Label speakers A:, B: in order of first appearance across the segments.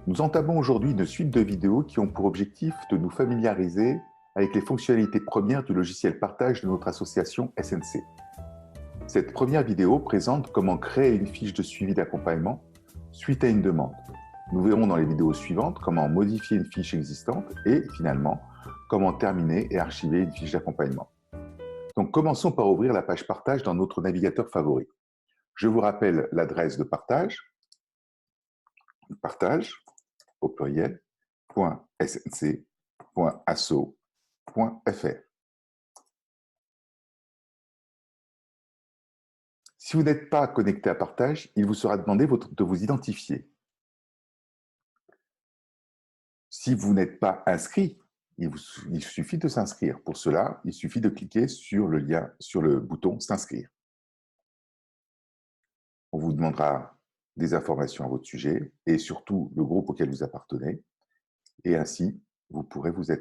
A: Nous entamons aujourd'hui une suite de vidéos qui ont pour objectif de nous familiariser avec les fonctionnalités premières du logiciel partage de notre association SNC. Cette première vidéo présente comment créer une fiche de suivi d'accompagnement suite à une demande. Nous verrons dans les vidéos suivantes comment modifier une fiche existante et, finalement, comment terminer et archiver une fiche d'accompagnement. Donc, commençons par ouvrir la page partage dans notre navigateur favori. Je vous rappelle l'adresse de partage au pluriel, .snc.asso.fr. Si vous n'êtes pas connecté à partage, il vous sera demandé de vous identifier. Si vous n'êtes pas inscrit, il suffit de s'inscrire. Pour cela, il suffit de cliquer sur le lien, sur le bouton s'inscrire. On vous demandera des informations à votre sujet et surtout le groupe auquel vous appartenez. Et ainsi, vous pourrez vous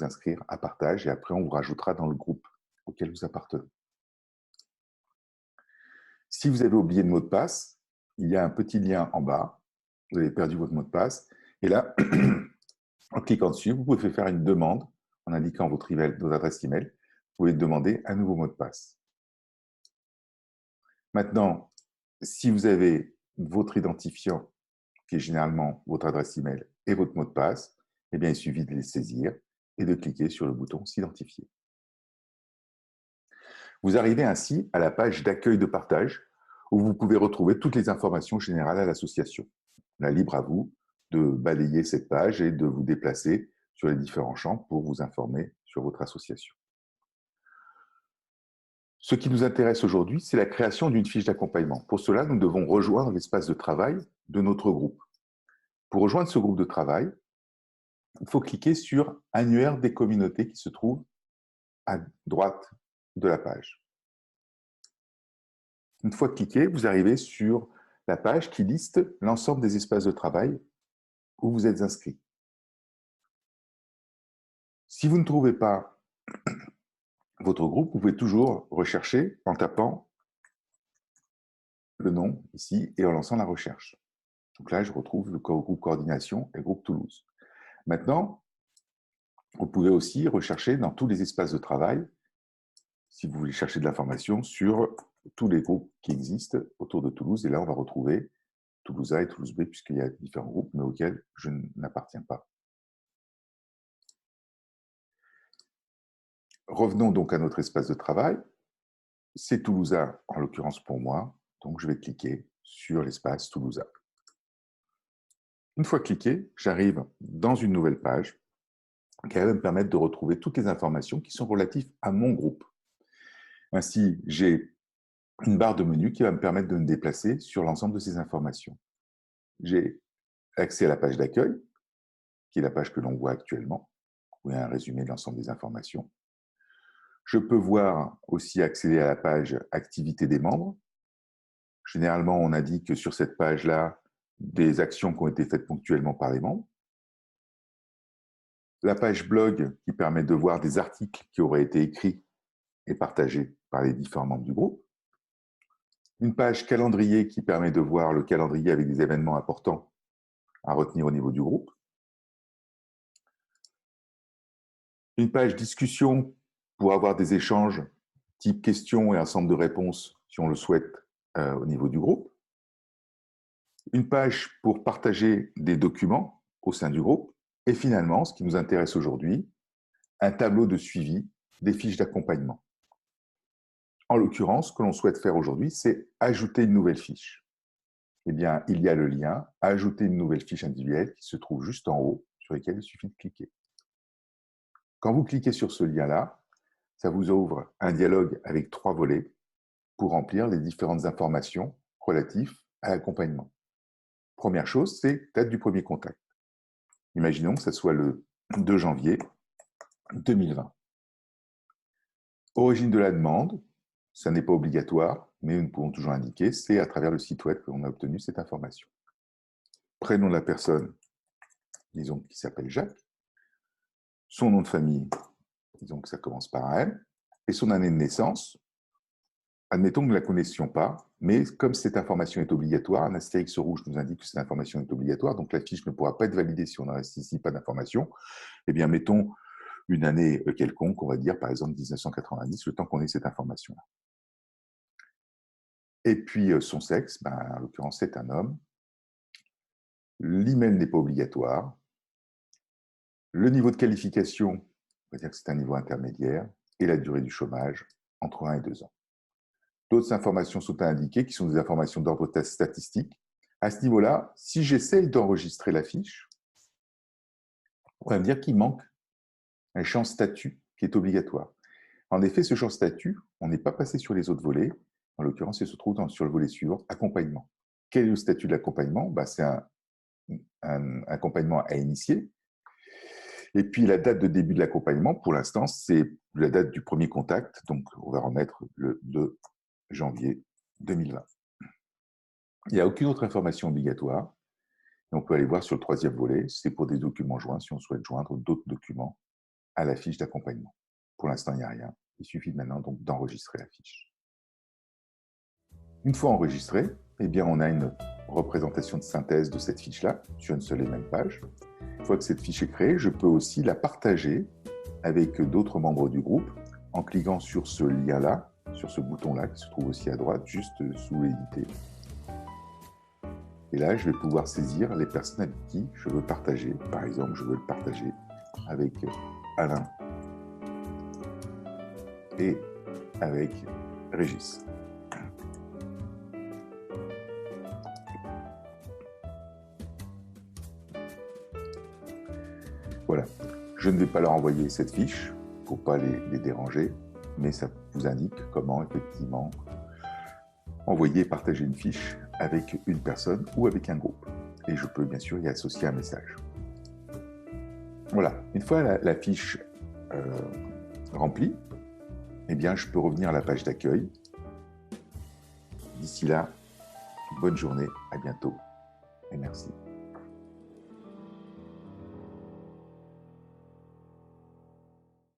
A: inscrire à partage et après on vous rajoutera dans le groupe auquel vous appartenez. Si vous avez oublié le mot de passe, il y a un petit lien en bas. Vous avez perdu votre mot de passe. Et là, en cliquant dessus, vous pouvez faire une demande en indiquant votre adresse email. Vous pouvez demander un nouveau mot de passe. Maintenant, si vous avez votre identifiant, qui est généralement votre adresse email et votre mot de passe, eh bien, il suffit de les saisir et de cliquer sur le bouton s'identifier. Vous arrivez ainsi à la page d'accueil de partage où vous pouvez retrouver toutes les informations générales à l'association. Là, libre à vous de balayer cette page et de vous déplacer sur les différents champs pour vous informer sur votre association. Ce qui nous intéresse aujourd'hui, c'est la création d'une fiche d'accompagnement. Pour cela, nous devons rejoindre l'espace de travail de notre groupe. Pour rejoindre ce groupe de travail, il faut cliquer sur « Annuaire des communautés » qui se trouve à droite de la page. Une fois cliqué, vous arrivez sur la page qui liste l'ensemble des espaces de travail où vous êtes inscrit. Si vous ne trouvez pas votre groupe, vous pouvez toujours rechercher en tapant le nom ici et en lançant la recherche. Donc là, je retrouve le groupe coordination et le groupe Toulouse. Maintenant, vous pouvez aussi rechercher dans tous les espaces de travail, si vous voulez chercher de l'information sur tous les groupes qui existent autour de Toulouse. Et là, on va retrouver Toulouse A et Toulouse B, puisqu'il y a différents groupes, mais auxquels je n'appartiens pas. Revenons donc à notre espace de travail. C'est Toulouse A, en l'occurrence pour moi, donc je vais cliquer sur l'espace Toulouse A. Une fois cliqué, j'arrive dans une nouvelle page qui va me permettre de retrouver toutes les informations qui sont relatives à mon groupe. Ainsi, j'ai une barre de menu qui va me permettre de me déplacer sur l'ensemble de ces informations. J'ai accès à la page d'accueil, qui est la page que l'on voit actuellement, où il y a un résumé de l'ensemble des informations. Je peux voir aussi accéder à la page activité des membres. Généralement, on indique sur cette page-là des actions qui ont été faites ponctuellement par les membres. La page blog qui permet de voir des articles qui auraient été écrits et partagés par les différents membres du groupe. Une page calendrier qui permet de voir le calendrier avec des événements importants à retenir au niveau du groupe. Une page discussion pour avoir des échanges type questions et ensemble de réponses si on le souhaite au niveau du groupe. Une page pour partager des documents au sein du groupe. Et finalement, ce qui nous intéresse aujourd'hui, un tableau de suivi des fiches d'accompagnement. En l'occurrence, ce que l'on souhaite faire aujourd'hui, c'est ajouter une nouvelle fiche. Eh bien, il y a le lien « Ajouter une nouvelle fiche individuelle » qui se trouve juste en haut, sur lequel il suffit de cliquer. Quand vous cliquez sur ce lien-là, ça vous ouvre un dialogue avec 3 volets pour remplir les différentes informations relatives à l'accompagnement. Première chose, c'est date du premier contact. Imaginons que ce soit le 2 janvier 2020. Origine de la demande, ça n'est pas obligatoire, mais nous pouvons toujours indiquer, c'est à travers le site web que l'on a obtenu cette information. Prénom de la personne, disons qu'il s'appelle Jacques. Son nom de famille, disons que ça commence par un M. Et son année de naissance, admettons que nous ne la connaissions pas, mais comme cette information est obligatoire, un astérix rouge nous indique que cette information est obligatoire, donc la fiche ne pourra pas être validée si on n'investit ici pas d'information. Eh bien, mettons une année quelconque, on va dire par exemple 1990, le temps qu'on ait cette information-là. Et puis son sexe, en l'occurrence c'est un homme. L'email n'est pas obligatoire. Le niveau de qualification, on va dire que c'est un niveau intermédiaire, et la durée du chômage, entre 1 et 2 ans. D'autres informations sont à indiquer, qui sont des informations d'ordre statistique. À ce niveau-là, si j'essaye d'enregistrer la fiche, on va me dire qu'il manque un champ statut qui est obligatoire. En effet, ce champ statut, on n'est pas passé sur les autres volets. En l'occurrence, il se trouve sur le volet suivant, accompagnement. Quel est le statut de l'accompagnement? C'est un accompagnement à initier. Et puis, la date de début de l'accompagnement, pour l'instant, c'est la date du premier contact. Donc, on va remettre le 2 janvier 2020. Il n'y a aucune autre information obligatoire. Et on peut aller voir sur le troisième volet, c'est pour des documents joints, si on souhaite joindre d'autres documents à la fiche d'accompagnement. Pour l'instant, il n'y a rien. Il suffit maintenant donc d'enregistrer la fiche. Une fois enregistrée, eh bien, on a une représentation de synthèse de cette fiche-là sur une seule et même page. Une fois que cette fiche est créée, je peux aussi la partager avec d'autres membres du groupe en cliquant sur ce lien-là, sur ce bouton-là qui se trouve aussi à droite, juste sous l'éditer. Et là, je vais pouvoir saisir les personnes avec qui je veux partager. Par exemple, je veux le partager avec Alain et avec Régis. Voilà. Je ne vais pas leur envoyer cette fiche pour ne pas les déranger, mais ça vous indique comment effectivement envoyer et partager une fiche avec une personne ou avec un groupe. Et je peux bien sûr y associer un message. Voilà, une fois la fiche remplie, eh bien, je peux revenir à la page d'accueil. D'ici là, bonne journée, à bientôt et merci.